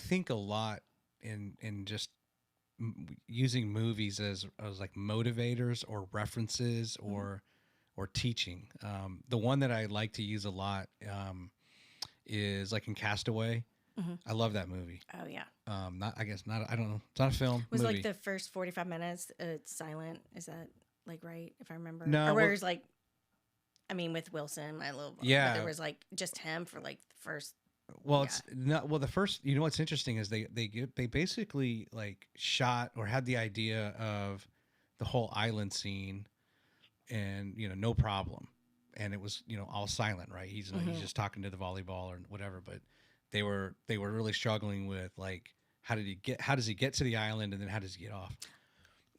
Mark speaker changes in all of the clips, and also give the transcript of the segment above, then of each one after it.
Speaker 1: think a lot in just using movies as like motivators or references or teaching. The one that I like to use a lot is like in Castaway.
Speaker 2: Mm-hmm.
Speaker 1: I love that movie.
Speaker 2: Oh yeah.
Speaker 1: Not I guess not. I don't know. It's not a film.
Speaker 2: Was
Speaker 1: movie.
Speaker 2: like the first 45 minutes it's silent. Is that like right? If I remember,
Speaker 1: No,
Speaker 2: or where
Speaker 1: well,
Speaker 2: it's like, I mean, with Wilson, my little
Speaker 1: Yeah.
Speaker 2: but there was like just him for like the first.
Speaker 1: Well,
Speaker 2: Yeah.
Speaker 1: it's not. Well, the first. You know what's interesting is they basically like shot or had the idea of the whole island scene, and no problem, and it was all silent, right? He's just talking to the volleyball or whatever, but they were really struggling with like how does he get to the island, and then how does he get off?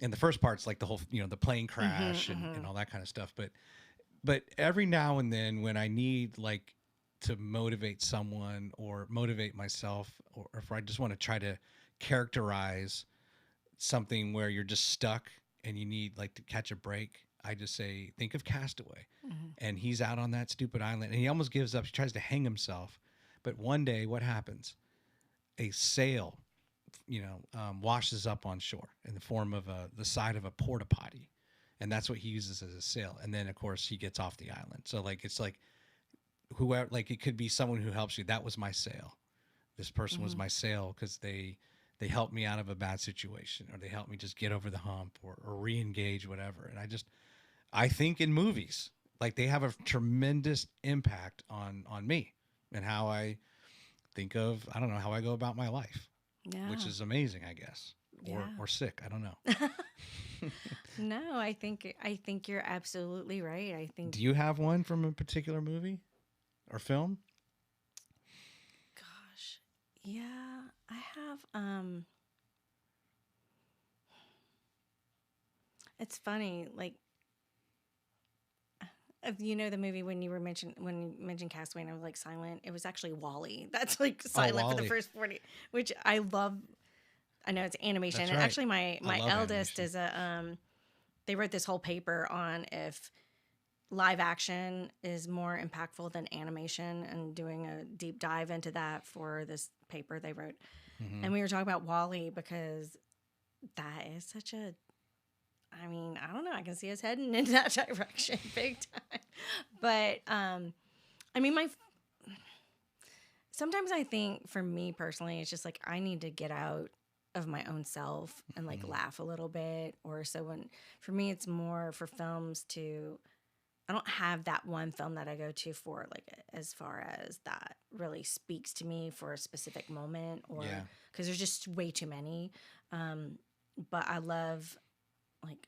Speaker 1: And the first part's like the whole the plane crash and all that kind of stuff, but every now and then when I need like to motivate someone or motivate myself, or if I just want to try to characterize something where you're just stuck and you need like to catch a break, I just say, think of Castaway. And he's out on that stupid island and he almost gives up. He tries to hang himself. But one day, what happens? A sail, washes up on shore in the form of the side of a porta potty. And that's what he uses as a sail. And then, of course, he gets off the island. So, like, it's like whoever, like, it could be someone who helps you. That was my sail. This person was my sail because they helped me out of a bad situation, or they helped me just get over the hump, or re-engage, whatever. And I think in movies, like, they have a tremendous impact on me and how I think of, I don't know, how I go about my life,
Speaker 2: Yeah.
Speaker 1: which is amazing, I guess,
Speaker 2: Yeah.
Speaker 1: or sick. I don't know.
Speaker 2: No, I think you're absolutely right. I think.
Speaker 1: Do you have one from a particular movie or film?
Speaker 2: Gosh, yeah, I have. It's funny, like, the movie when you mentioned Castaway, and I was like silent. It was actually Wall-E. That's like silent for the
Speaker 1: Wall-E.
Speaker 2: first 40, which I love. I know it's animation,
Speaker 1: That's
Speaker 2: and
Speaker 1: right.
Speaker 2: actually my
Speaker 1: I love
Speaker 2: eldest
Speaker 1: animation.
Speaker 2: is a. They wrote this whole paper on if live action is more impactful than animation, and doing a deep dive into that for this paper they wrote.
Speaker 1: Mhm.
Speaker 2: And we were talking about Wall-E because that is such a. I mean, I don't know. I can see us heading in that direction big time. But I mean, sometimes I think for me personally, it's just like I need to get out of my own self and like laugh a little bit. Or so for me, it's more for films to. I don't have that one film that I go to for like as far as that really speaks to me for a specific moment, or because there's just way too many. But I love like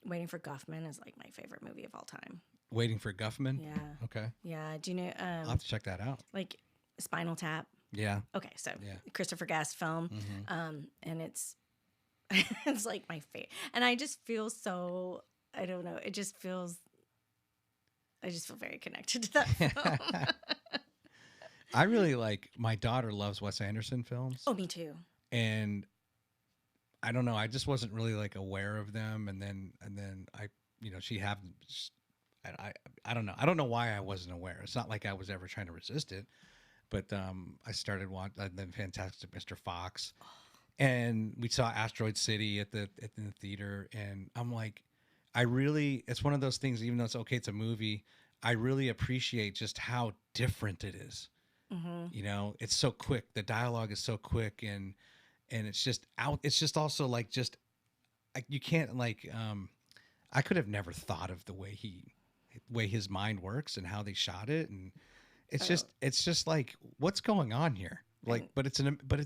Speaker 2: Waiting for Guffman is like my favorite movie of all time.
Speaker 1: Waiting for Guffman?
Speaker 2: Yeah.
Speaker 1: Okay.
Speaker 2: Yeah. Do you know
Speaker 1: I'll have to check that out.
Speaker 2: like Spinal Tap?
Speaker 1: Yeah.
Speaker 2: Okay, so
Speaker 1: Yeah.
Speaker 2: Christopher Guest film,
Speaker 1: Mhm.
Speaker 2: and it's it's like my favorite, and I just feel so, I don't know, I just feel very connected to that film.
Speaker 1: I really like, my daughter loves Wes Anderson films.
Speaker 2: Oh, me too.
Speaker 1: And I don't know, I just wasn't really like aware of them. And then I, she have, I don't know. I don't know why I wasn't aware. It's not like I was ever trying to resist it, but I started watching the Fantastic Mr. Fox, and we saw Asteroid City at the theater, and I'm like, it's one of those things, even though it's okay, it's a movie, I really appreciate just how different it is. It's so quick. The dialogue is so quick, and it's just out. It's just also like, you can't like, I could have never thought of the way his mind works and how they shot it. And it's just like, what's going on here? Like, but it's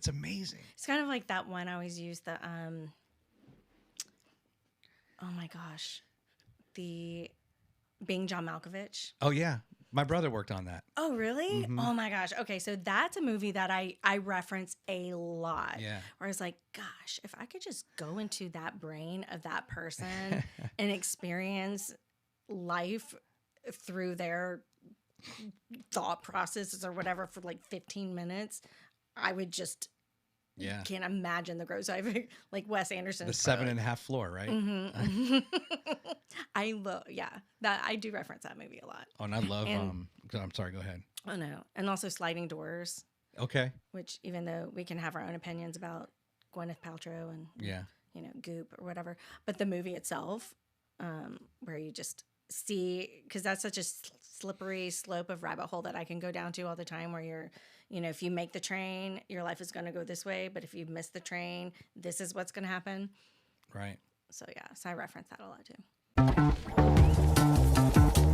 Speaker 1: amazing.
Speaker 2: It's kind of like that one I always use, the oh my gosh, the Being John Malkovich.
Speaker 1: Oh yeah. My brother worked on that.
Speaker 2: Oh, really? Oh my gosh. Okay, so that's a movie that I reference a lot.
Speaker 1: Yeah.
Speaker 2: Where I was like, gosh, if I could just go into that brain of that person and experience life through their thought processes or whatever for like 15 minutes, I would just can't imagine the growth. So I like Wes Anderson.
Speaker 1: The 7.5 floor, right?
Speaker 2: I love, that I do reference that movie a lot.
Speaker 1: Oh, and I love,
Speaker 2: And-
Speaker 1: I'm sorry, go ahead.
Speaker 2: Oh no, and also Sliding Doors.
Speaker 1: Okay.
Speaker 2: which even though we can have our own opinions about Gwyneth Paltrow and
Speaker 1: Yeah.
Speaker 2: Goop or whatever, but the movie itself, where you just see, because that's such a slippery slope of rabbit hole that I can go down to all the time, where you're, if you make the train, your life is going to go this way, but if you miss the train, this is what's going to happen.
Speaker 1: Right.
Speaker 2: So yeah, so I reference that a lot too.